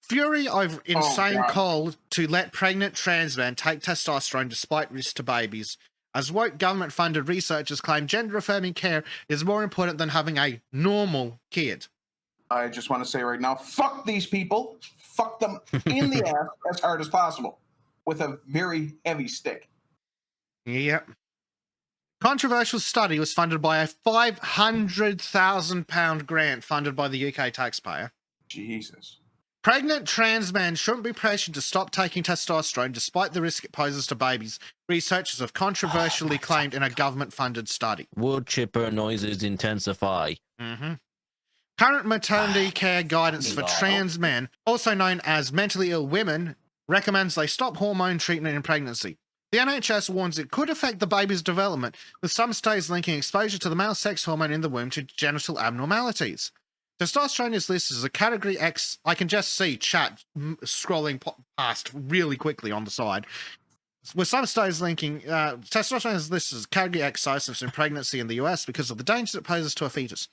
Fury over insane God. call to let pregnant trans men take testosterone despite risk to babies. As woke government-funded researchers claim gender-affirming care is more important than having a normal kid. I just want to say right now, fuck these people. Fuck them in the ass as hard as possible with a very heavy stick. Yep. Controversial study was funded by a £500,000 grant funded by the UK taxpayer. Jesus. Pregnant trans men shouldn't be pressured to stop taking testosterone despite the risk it poses to babies, researchers have controversially claimed in a government-funded study. Wood chipper noises intensify. Mm-hmm. Current maternity care guidance for trans men, also known as mentally ill women, recommends they stop hormone treatment in pregnancy. The NHS warns it could affect the baby's development, with some studies linking exposure to the male sex hormone in the womb to genital abnormalities. Testosterone is listed as a Category X. I can just see chat scrolling past really quickly on the side. With some studies linking, testosterone is listed as Category X substance in pregnancy in the US because of the dangers it poses to a fetus.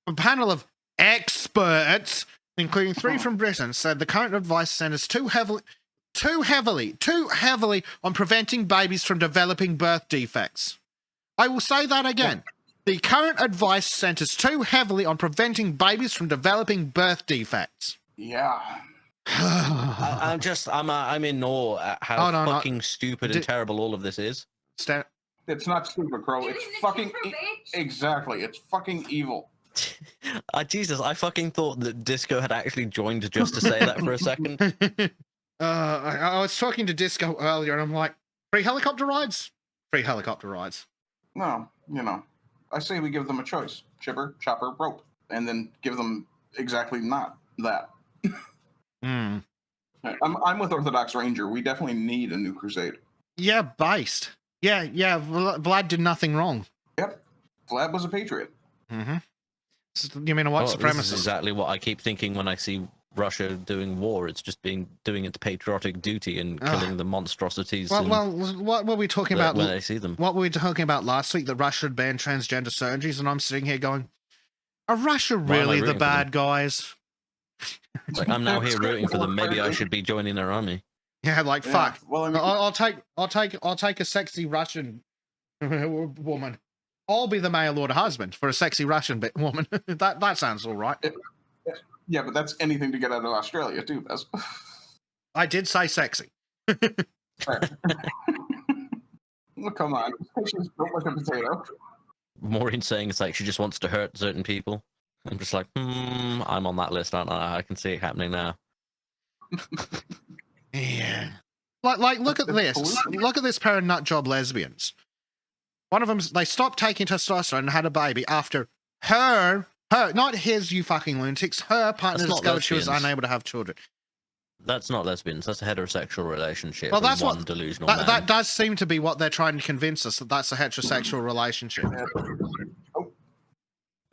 A panel of experts, including 3 from Britain, said the current advice centers too heavily on preventing babies from developing birth defects. I will say that again. The current advice centers too heavily on preventing babies from developing birth defects. Yeah. I'm in awe at how fucking stupid and terrible all of this is. It's not stupid, Crow. It's fucking exactly. It's fucking evil. Jesus, I fucking thought that Disco had actually joined just to say that for a second. I was talking to Disco earlier, and I'm like, free helicopter rides? Free helicopter rides. No, I say we give them a choice: chipper, chopper, rope, and then give them exactly not that. I'm with Orthodox Ranger. We definitely need a new crusade. Yeah, based. Yeah. Vlad did nothing wrong. Yep, Vlad was a patriot. Mm-hmm. You mean a white supremacist? This is exactly what I keep thinking when I see Russia doing war. It's just doing its patriotic duty and killing the monstrosities. Well, what were we talking about when I see them? What were we talking about last week? That Russia had banned transgender surgeries, and I'm sitting here going, "Are Russia really the bad guys?" Like, I'm now here rooting for them. Maybe I should be joining their army. Yeah, like fuck. Well, I mean, I'll take a sexy Russian woman. I'll be the mail order husband for a sexy Russian woman. that sounds all right. Yeah, but that's anything to get out of Australia too, Bess. I did say sexy. Well, come on. She's built like a potato. Maureen saying it's like she just wants to hurt certain people. I'm just like, I'm on that list, aren't I? I can see it happening now. Yeah. Like look at this. Look at this pair of nut job lesbians. One of them, they stopped taking testosterone and had a baby after her, not his, you fucking lunatics, her partner discovered she was unable to have children. That's not lesbians. That's a heterosexual relationship. Well, that's one delusional man. That does seem to be what they're trying to convince us, that that's a heterosexual relationship.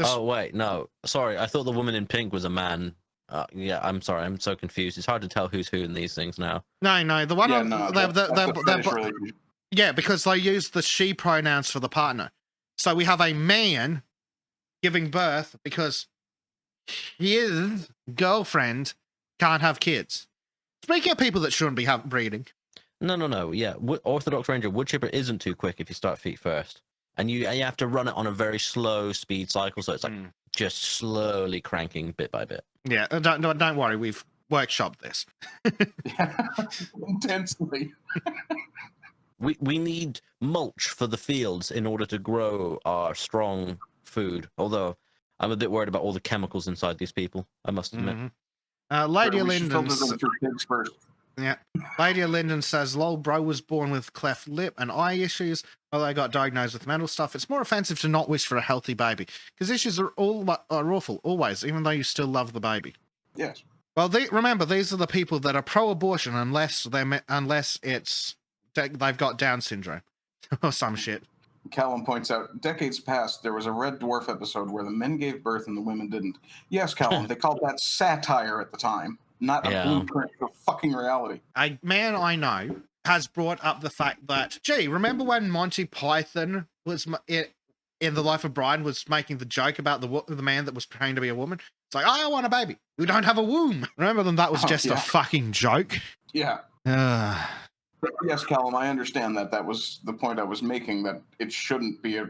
Oh, wait, no. Sorry, I thought the woman in pink was a man. Yeah, I'm sorry. I'm so confused. It's hard to tell who's who in these things now. No, the one relationship. Yeah, because they use the she pronouns for the partner. So we have a man giving birth because his girlfriend can't have kids. Speaking of people that shouldn't be breeding. No. Yeah, Orthodox Ranger, wood chipper isn't too quick if you start feet first. And you have to run it on a very slow speed cycle, so it's like just slowly cranking bit by bit. Yeah, don't worry, we've workshopped this. Intensely. We need mulch for the fields in order to grow our strong food. Although I'm a bit worried about all the chemicals inside these people, I must admit. Lady Linden. Yeah. Lady Linden says, lol, bro was born with cleft lip and eye issues. Although I got diagnosed with mental stuff, it's more offensive to not wish for a healthy baby. Because issues are awful, always, even though you still love the baby. Yes. Well, remember, these are the people that are pro-abortion unless it's they've got Down syndrome or some shit. Callum points out, decades past, there was a Red Dwarf episode where the men gave birth and the women didn't. Yes, Callum, they called that satire at the time, not a blueprint for fucking reality. A man I know has brought up the fact that, gee, remember when Monty Python was in The Life of Brian was making the joke about the man that was pretending to be a woman. It's like, I want a baby. You don't have a womb. Remember them? That was just a fucking joke. Yeah. Yes, Callum, I understand that. That was the point I was making, that it shouldn't be a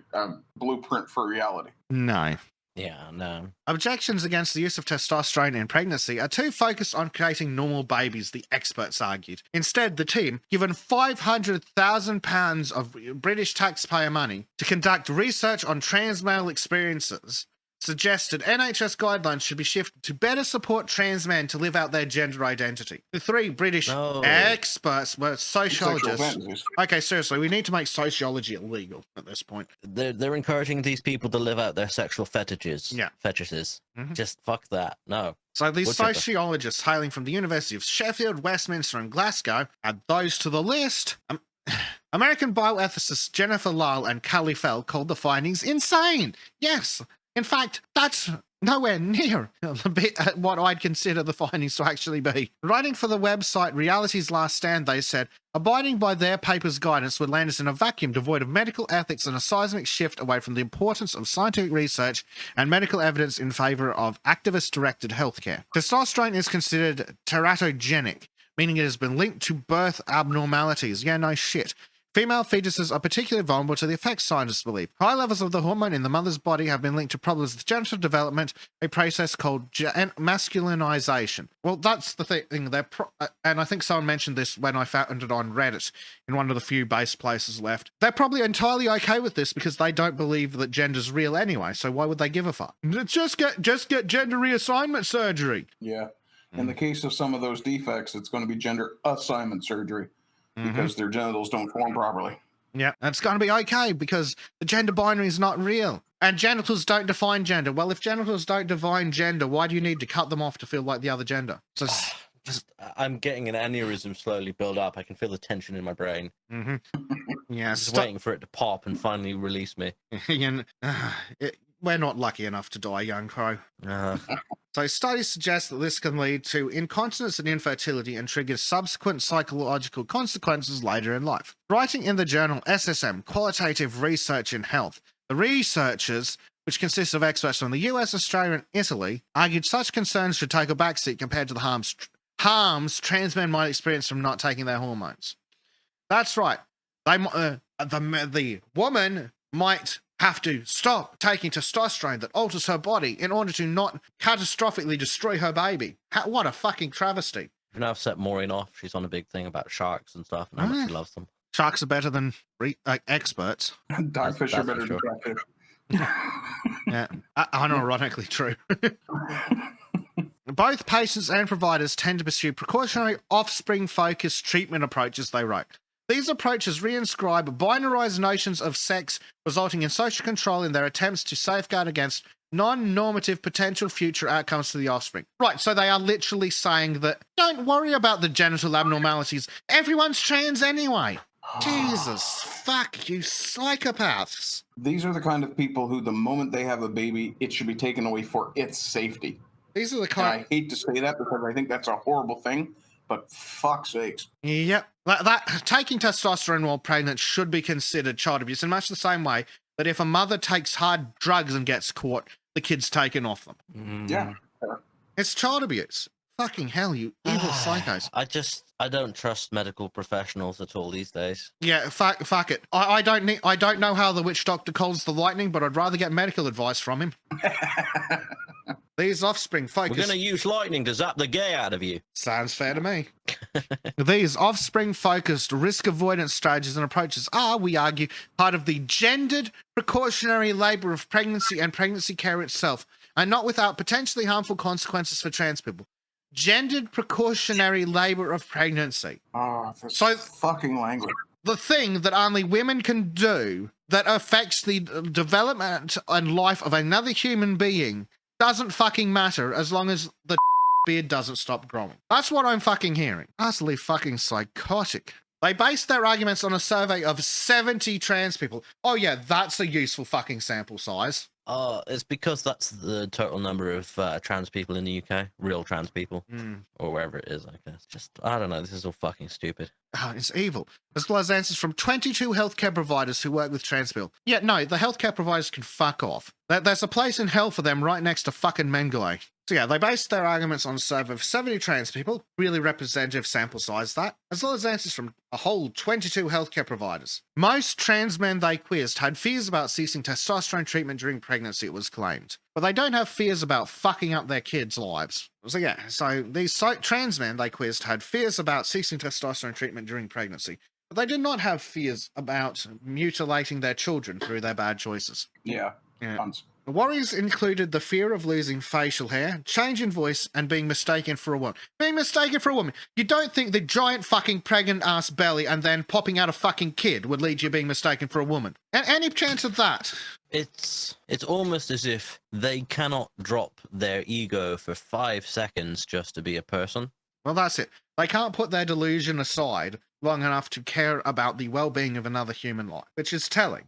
blueprint for reality. No. Yeah, no. Objections against the use of testosterone in pregnancy are too focused on creating normal babies, the experts argued. Instead, the team, given £500,000 of British taxpayer money to conduct research on trans male experiences, suggested NHS guidelines should be shifted to better support trans men to live out their gender identity. The 3 British experts were sociologists. Okay, seriously, we need to make sociology illegal at this point. They're encouraging these people to live out their sexual fetishes. Yeah. Fetishes. Mm-hmm. Just fuck that. No. So these sociologists hailing from the University of Sheffield, Westminster and Glasgow, add those to the list. American bioethicists Jennifer Lyle and Callie Fell called the findings insane. Yes. In fact, that's nowhere near what I'd consider the findings to actually be. Writing for the website Reality's Last Stand, they said, abiding by their paper's guidance would land us in a vacuum devoid of medical ethics and a seismic shift away from the importance of scientific research and medical evidence in favor of activist-directed healthcare. Testosterone is considered teratogenic, meaning it has been linked to birth abnormalities. Yeah, no shit. Female fetuses are particularly vulnerable to the effects scientists believe. High levels of the hormone in the mother's body have been linked to problems with genital development, a process called masculinization. Well, that's the thing. And I think someone mentioned this when I found it on Reddit in one of the few base places left. They're probably entirely okay with this because they don't believe that gender's real anyway, so why would they give a fuck? Just get gender reassignment surgery. Yeah. In the case of some of those defects, it's going to be gender assignment surgery. Because their genitals don't form properly. Yeah, and it's going to be okay because the gender binary is not real. And genitals don't define gender. Well, if genitals don't define gender, why do you need to cut them off to feel like the other gender? So I'm getting an aneurysm slowly build up. I can feel the tension in my brain. Yeah, just waiting for it to pop and finally release me. We're not lucky enough to die young, Crow. So studies suggest that this can lead to incontinence and infertility and trigger subsequent psychological consequences later in life. Writing in the journal SSM, Qualitative Research in Health, the researchers, which consists of experts from the US, Australia and Italy, argued such concerns should take a backseat compared to the harms trans men might experience from not taking their hormones. That's right. The woman might have to stop taking testosterone that alters her body in order to not catastrophically destroy her baby. What a fucking travesty. You know, I've set Maureen off. She's on a big thing about sharks and stuff, and how much she loves them. Sharks are better than experts. Dogfish are better than catfish. Yeah, unironically true. Both patients and providers tend to pursue precautionary offspring-focused treatment approaches, they wrote. These approaches reinscribe binarized notions of sex, resulting in social control in their attempts to safeguard against non-normative potential future outcomes for the offspring. Right, so they are literally saying that, don't worry about the genital abnormalities. Everyone's trans anyway. Jesus, fuck you psychopaths. These are the kind of people who, the moment they have a baby, it should be taken away for its safety. These are the kind. And I hate to say that because I think that's a horrible thing. But fuck's sakes. Yep. That taking testosterone while pregnant should be considered child abuse in much the same way that if a mother takes hard drugs and gets caught, the kid's taken off them. Yeah. It's child abuse. Fucking hell, you evil psychos. I don't trust medical professionals at all these days. Yeah, fuck it. I don't know how the witch doctor calls the lightning, but I'd rather get medical advice from him. These offspring focus. We're going to use lightning to zap the gay out of you. Sounds fair to me. These offspring-focused risk avoidance strategies and approaches are, we argue, part of the gendered precautionary labour of pregnancy and pregnancy care itself, and not without potentially harmful consequences for trans people. Gendered precautionary labour of pregnancy. Oh, so fucking language. The thing that only women can do that affects the development and life of another human being doesn't fucking matter as long as the beard doesn't stop growing. That's what I'm fucking hearing. Utterly fucking psychotic. They based their arguments on a survey of 70 trans people. Oh yeah, that's a useful fucking sample size. It's because that's the total number of trans people in the UK, real trans people, or wherever it is. I guess. Just I don't know. This is all fucking stupid. Oh, it's evil. As well as answers from 22 healthcare providers who work with trans people. Yeah, no, the healthcare providers can fuck off. There's a place in hell for them right next to fucking Mengele. So yeah, they based their arguments on a survey of 70 trans people, really representative sample size that, as well as answers from a whole 22 healthcare providers. Most trans men they quizzed had fears about ceasing testosterone treatment during pregnancy, it was claimed. But they don't have fears about fucking up their kids' lives. So yeah, so these trans men they quizzed had fears about ceasing testosterone treatment during pregnancy. But they did not have fears about mutilating their children through their bad choices. Yeah. Tons. The worries included the fear of losing facial hair, change in voice, and being mistaken for a woman. Being mistaken for a woman. You don't think the giant fucking pregnant ass belly and then popping out a fucking kid would lead you being mistaken for a woman? Any chance of that? It's almost as if they cannot drop their ego for 5 seconds just to be a person. Well, that's it. They can't put their delusion aside long enough to care about the well-being of another human life, which is telling.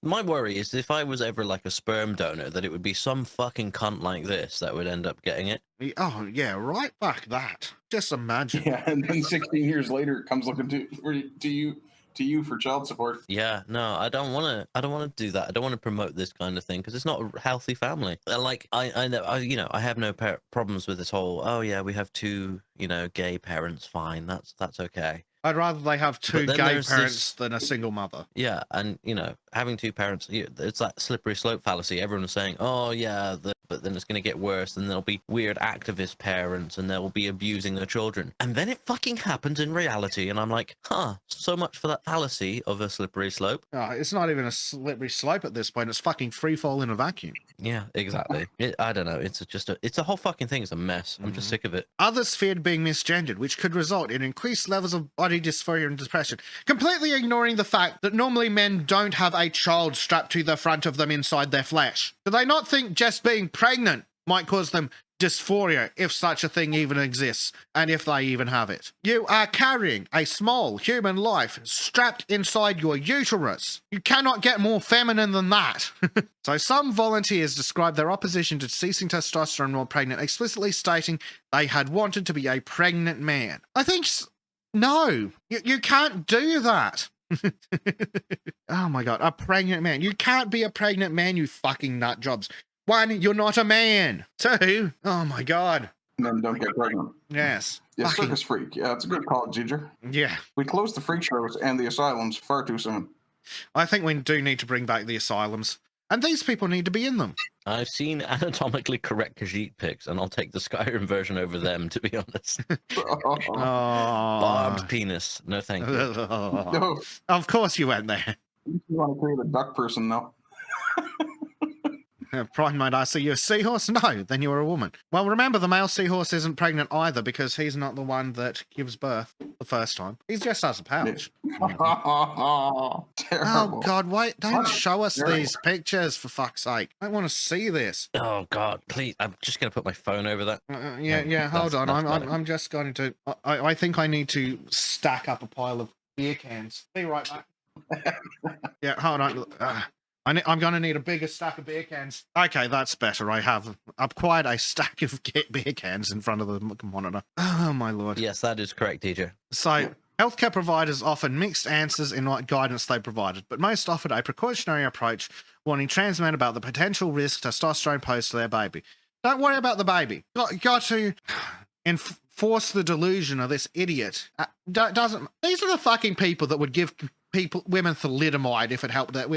My worry is if I was ever like a sperm donor, that it would be some fucking cunt like this that would end up getting it. Oh, yeah, right back that. Just imagine. Yeah, and then 16 years later, it comes looking to you for child support. Yeah, no, I don't want to do that. I don't want to promote this kind of thing because it's not a healthy family. Like I know, I have no problems with this whole. Oh yeah, we have 2, gay parents. Fine, that's okay. I'd rather they have 2 gay parents than a single mother. Yeah, and having 2 parents, it's that slippery slope fallacy. Everyone's saying, "Oh yeah," but then it's going to get worse, and there'll be weird activist parents, and they'll be abusing their children, and then it fucking happens in reality, and I'm like, huh, so much for that fallacy of a slippery slope. Oh, it's not even a slippery slope at this point. It's fucking free fall in a vacuum. Yeah, exactly. I don't know. It's a whole fucking thing. It's a mess. I'm just sick of it. Others feared being misgendered, which could result in increased levels of body dysphoria and depression, completely ignoring the fact that normally men don't have a child strapped to the front of them inside their flesh. Do they not think just being pregnant might cause them dysphoria, if such a thing even exists, and if they even have it? You are carrying a small human life strapped inside your uterus. You cannot get more feminine than that. So some volunteers described their opposition to ceasing testosterone while pregnant, explicitly stating they had wanted to be a pregnant man. I think, no, you can't do that. Oh my God, a pregnant man. You can't be a pregnant man, you fucking nut jobs. 1, you're not a man. 2, oh my God. And then don't get pregnant. Yes. Yeah, fucking circus freak. Yeah, it's a good call, Ginger. Yeah. We closed the freak shows and the asylums far too soon. I think we do need to bring back the asylums. And these people need to be in them. I've seen anatomically correct Khajiit pics, and I'll take the Skyrim version over them, to be honest. Barbed penis. No, thank you. No. Of course you went there. You want to create a duck person, though. Pride, might I see you a seahorse? No, then you are a woman. Well, remember, the male seahorse isn't pregnant either because he's not the one that gives birth the first time. He's just has a pouch. Terrible. Oh, God, wait. Don't show us these pictures, for fuck's sake. I want to see this. Oh, God, please. I'm just going to put my phone over that. Yeah, hold on. I'm just going to... I think I need to stack up a pile of beer cans. Be right back. Yeah, hold on. I'm going to need a bigger stack of beer cans. Okay, that's better. I have acquired a stack of beer cans in front of the monitor. Oh, my Lord. Yes, that is correct, DJ. So, healthcare providers often mixed answers in what guidance they provided, but most offered a precautionary approach, warning trans men about the potential risk testosterone posed to their baby. Don't worry about the baby. Got to enforce the delusion of this idiot. These are the fucking people that would give women thalidomide if it helped that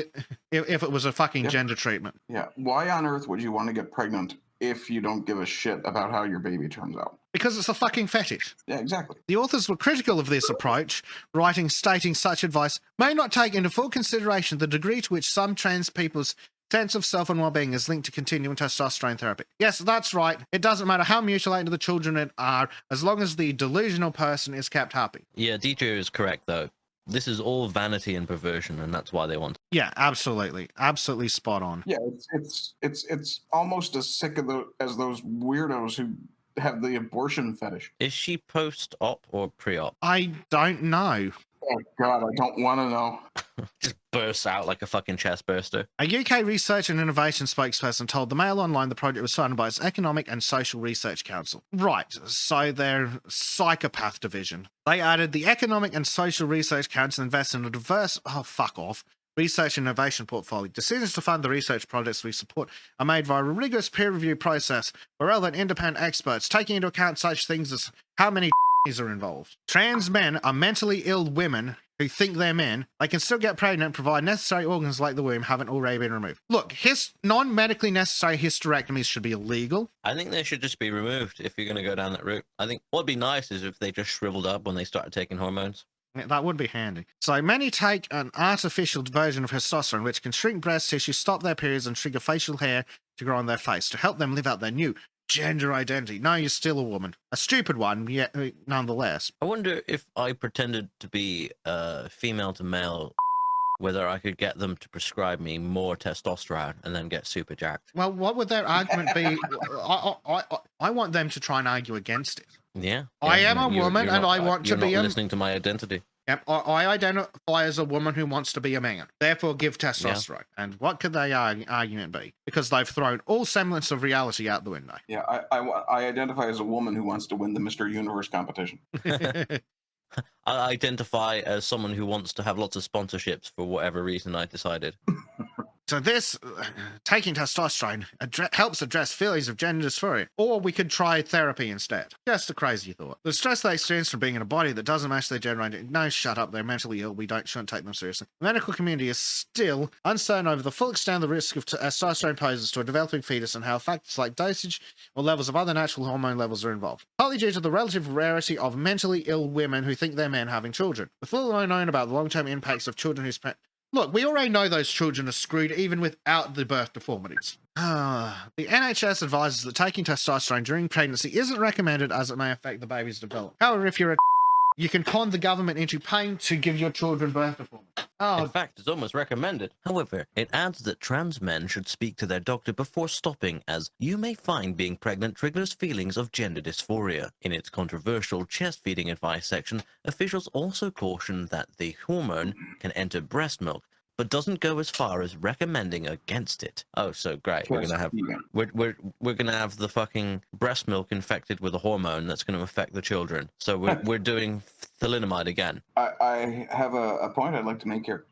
if it was a fucking gender treatment. Yeah. Why on earth would you want to get pregnant if you don't give a shit about how your baby turns out? Because it's a fucking fetish. Yeah, exactly. The authors were critical of this approach, stating such advice may not take into full consideration the degree to which some trans people's sense of self and well-being is linked to continuing testosterone therapy. Yes, that's right. It doesn't matter how mutilated the children are, as long as the delusional person is kept happy. Yeah, DJ is correct, though. This is all vanity and perversion, and that's why they want it. Yeah, absolutely. Absolutely spot on. Yeah, it's almost as sick as those weirdos who have the abortion fetish. Is she post-op or pre-op? I don't know. Oh God, I don't want to know. Just bursts out like a fucking chest burster. A UK research and innovation spokesperson told the Mail Online the project was funded by its Economic and Social Research Council. Right, so their Psychopath division. They added the Economic and Social Research Council invests in a diverse, fuck off, research and innovation portfolio. Decisions to fund the research projects we support are made via a rigorous peer review process by relevant independent experts, taking into account such things as how many are involved. Trans men are mentally ill women who think they're men. They can still get pregnant and provide necessary organs like the womb haven't already been removed. Look, non-medically necessary hysterectomies should be illegal. I think they should just be removed if you're going to go down that route. I think what'd be nice is if they just shriveled up when they started taking hormones. That would be handy. So many take an artificial version of testosterone, which can shrink breast tissue, stop their periods, and trigger facial hair to grow on their face to help them live out their new gender identity. No, you're still a woman. A stupid one, yet nonetheless. I wonder if I pretended to be female to male, whether I could get them to prescribe me more testosterone and then get super jacked. Well, what would their argument be? I want them to try and argue against it. Yeah. I am a woman and I want to be You're not listening to my identity. Yep, I identify as a woman who wants to be a man. Therefore, give testosterone. Yeah. And what could their argument be? Because they've thrown all semblance of reality out the window. Yeah, I identify as a woman who wants to win the Mr. Universe competition. I identify as someone who wants to have lots of sponsorships for whatever reason I decided. So this, taking testosterone, helps address feelings of gender dysphoria. Or we could try therapy instead. Just a crazy thought. The stress they experience from being in a body that doesn't match their gender identity. No, shut up. They're mentally ill. We shouldn't take them seriously. The medical community is still uncertain over the full extent of the risk of testosterone poses to a developing fetus and how factors like dosage or levels of other natural hormone levels are involved. Partly due to the relative rarity of mentally ill women who think they're men having children. With little known about the long-term impacts of children whose look, we already know those children are screwed even without the birth deformities. The NHS advises that taking testosterone during pregnancy isn't recommended as it may affect the baby's development. However, if you're you can con the government into paying to give your children birth deformities. In fact, it's almost recommended. However, it adds that trans men should speak to their doctor before stopping, as you may find being pregnant triggers feelings of gender dysphoria. In its controversial chest-feeding advice section, officials also caution that the hormone can enter breast milk, but doesn't go as far as recommending against it. Oh, so great. We're gonna have the fucking breast milk infected with a hormone that's going to affect the children. So we're doing thalidomide again. I have a point I'd like to make here.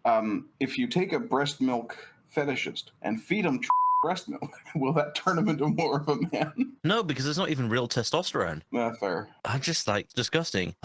If you take a breast milk fetishist and feed them breast milk, will that turn them into more of a man? No, because it's not even real testosterone. Fair. I'm just like disgusting.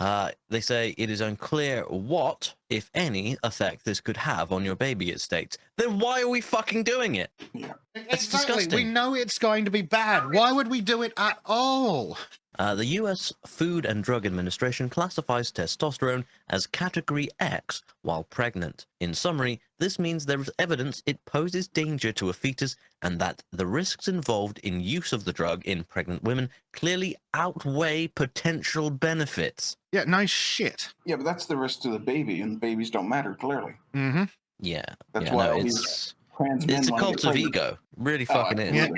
They say it is unclear what, if any, effect this could have on your baby, it states. Then why are we fucking doing it? Yeah. It's disgusting. We know it's going to be bad. Why would we do it at all? The U.S. Food and Drug Administration classifies testosterone as Category X while pregnant. In summary, this means there is evidence it poses danger to a fetus and that the risks involved in use of the drug in pregnant women clearly outweigh potential benefits. Yeah, no shit. Yeah, but that's the risk to the baby, and babies don't matter, clearly. Mm-hmm. Yeah. That's why it's a cult of ego. Really fucking is. Yeah.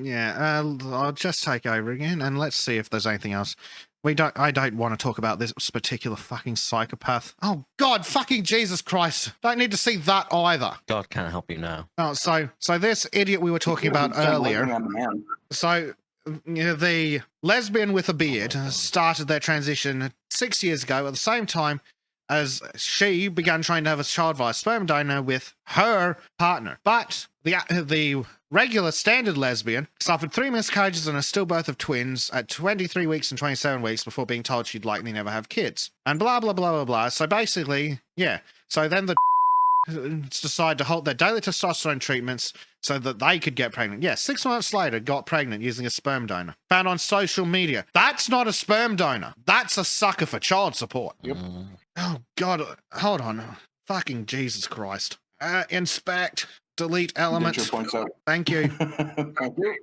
Yeah, I'll just take over again and let's see if there's anything else. I don't want to talk about this particular fucking psychopath. Oh God, fucking Jesus Christ! Don't need to see that either. God can't help you now. Oh, so this idiot we were talking about earlier. So the lesbian with a beard started their transition 6 years ago at the same time as she began trying to have a child via sperm donor with her partner. But the regular standard lesbian suffered 3 miscarriages and a stillbirth of twins at 23 weeks and 27 weeks before being told she'd likely never have kids. And blah, blah, blah, blah, blah. So basically, yeah. So then the decided to halt their daily testosterone treatments so that they could get pregnant. Yeah, 6 months later, got pregnant using a sperm donor. Found on social media. That's not a sperm donor. That's a sucker for child support. Yep. Oh, God. Hold on. Fucking Jesus Christ. Inspect. Delete element. Points out. Thank you. Thank you.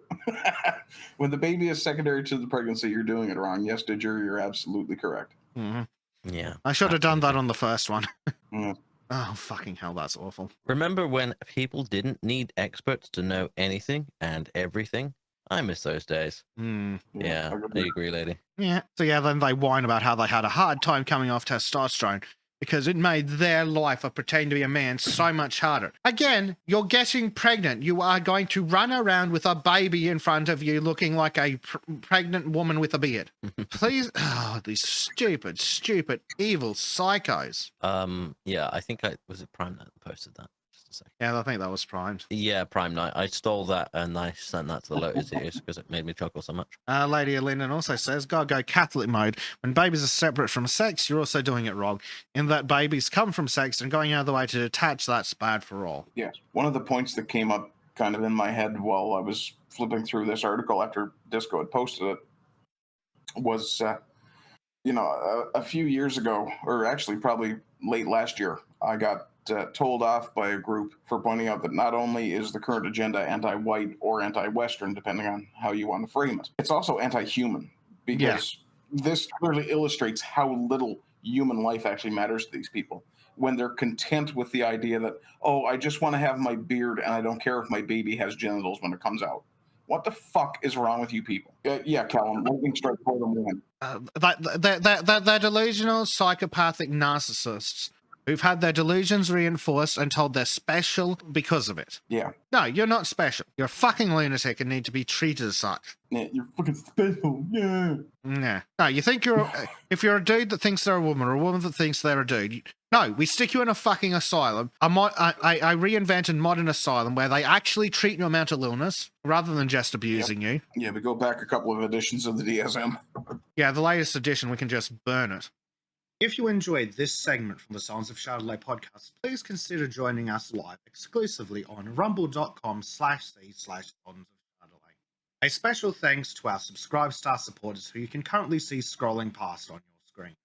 When the baby is secondary to the pregnancy, you're doing it wrong. Yes, Didger, you're absolutely correct. Mm-hmm. Yeah. I should have done that on the first one. Mm. Oh, fucking hell, that's awful. Remember when people didn't need experts to know anything and everything? I miss those days. Yeah, I agree, lady. Yeah. So yeah, then they whine about how they had a hard time coming off testosterone because it made their life of pretending to be a man so much harder. Again, you're getting pregnant. You are going to run around with a baby in front of you looking like a pregnant woman with a beard. Please, these stupid, evil psychos. Yeah, I think was it Prime Night that posted that. Just a second. Yeah, I think that was primed. Yeah, Prime Night. I stole that and I sent that to the Lotus Ears because it made me chuckle so much. Lady Linden also says, gotta go Catholic mode. When babies are separate from sex, you're also doing it wrong. In that babies come from sex and going out of the way to detach, that's bad for all. Yes. One of the points that came up kind of in my head while I was flipping through this article after Disco had posted it was, a few years ago, or actually probably late last year, I got told off by a group for pointing out that not only is the current agenda anti-white or anti-Western, depending on how you want to frame it, it's also anti-human, because this clearly illustrates how little human life actually matters to these people when they're content with the idea that, oh, I just want to have my beard and I don't care if my baby has genitals when it comes out. What the fuck is wrong with you people? Yeah, Callum, lightning strike for them women. They're delusional, psychopathic narcissists who've had their delusions reinforced and told they're special because of it. Yeah. No, you're not special. You're a fucking lunatic and need to be treated as such. Yeah, you're fucking special. Yeah. Yeah. No, you think you're... if you're a dude that thinks they're a woman or a woman that thinks they're a dude... No, we stick you in a fucking asylum. I reinvented modern asylum where they actually treat your mental illness rather than just abusing you. Yeah, we go back a couple of editions of the DSM. Yeah, the latest edition, we can just burn it. If you enjoyed this segment from the Sons of Chardonnay podcast, please consider joining us live exclusively on rumble.com/c/Sons of Chardonnay. A special thanks to our subscribe star supporters who you can currently see scrolling past on your screen.